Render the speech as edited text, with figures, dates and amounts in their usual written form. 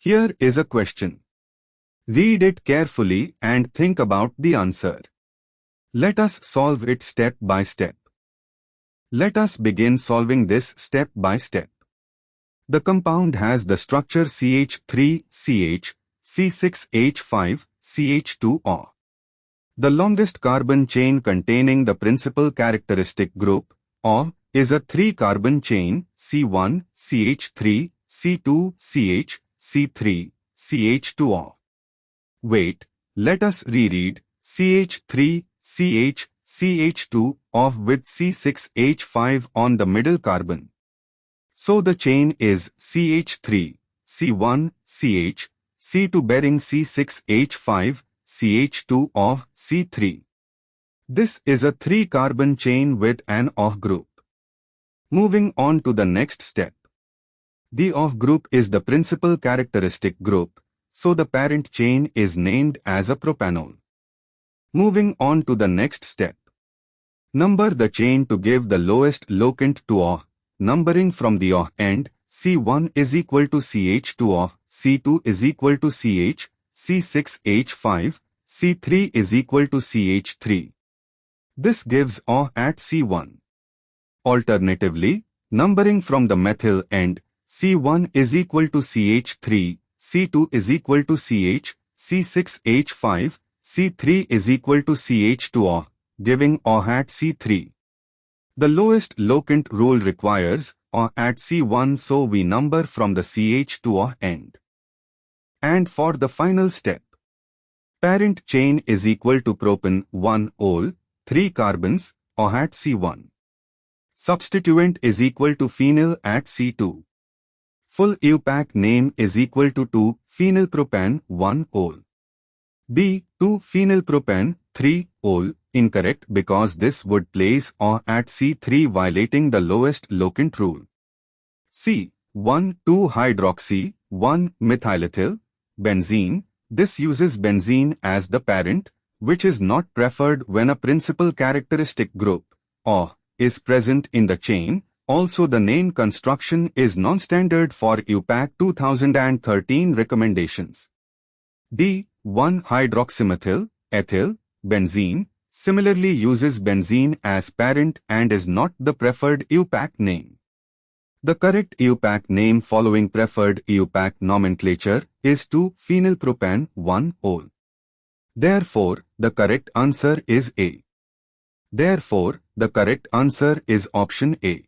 Here is a question. Read it carefully and think about the answer. Let us solve it step by step. Let us begin solving this step by step. The compound has the structure CH3CH, C6H5, CH2O. The longest carbon chain containing the principal characteristic group, O, is a 3-carbon chain C1, CH3, C2, CH, C3, CH2O. Wait, let us reread CH3, CH, CH2, O with C6H5 on the middle carbon. So the chain is CH3, C1, CH, C2 bearing C6H5, CH2O, C3. This is a 3-carbon chain with an O group. Moving on to the next step. The O group is the principal characteristic group, so the parent chain is named as a propanol. Moving on to the next step. Number the chain to give the lowest locant to O, numbering from the O end. C1 is equal to CH2O, C2 is equal to CH, C6H5, C3 is equal to CH3. This gives O at C1. Alternatively, numbering from the methyl end, C1 is equal to CH3, C2 is equal to CH, C6H5, C3 is equal to CH2O, giving O at C3. The lowest locant rule requires O at C1, so we number from the CH2O end. And for the final step, parent chain is equal to propan 1-ol, 3 carbons, O at C1. Substituent is equal to phenyl at C2. Full IUPAC name is equal to 2-phenylpropan 1-ol. B. 2-phenylpropan 3-ol. Incorrect because this would place O at C3 violating the lowest locant rule. C. 1,2-hydroxy 1-methylethyl benzene. This uses benzene as the parent, which is not preferred when a principal characteristic group, O, is present in the chain. Also, the name construction is non-standard for IUPAC 2013 recommendations. D. 1-hydroxymethyl ethyl benzene similarly uses benzene as parent and is not the preferred IUPAC name. The correct IUPAC name following preferred IUPAC nomenclature is 2-phenylpropan 1-ol. Therefore, the correct answer is A. Therefore, the correct answer is option A.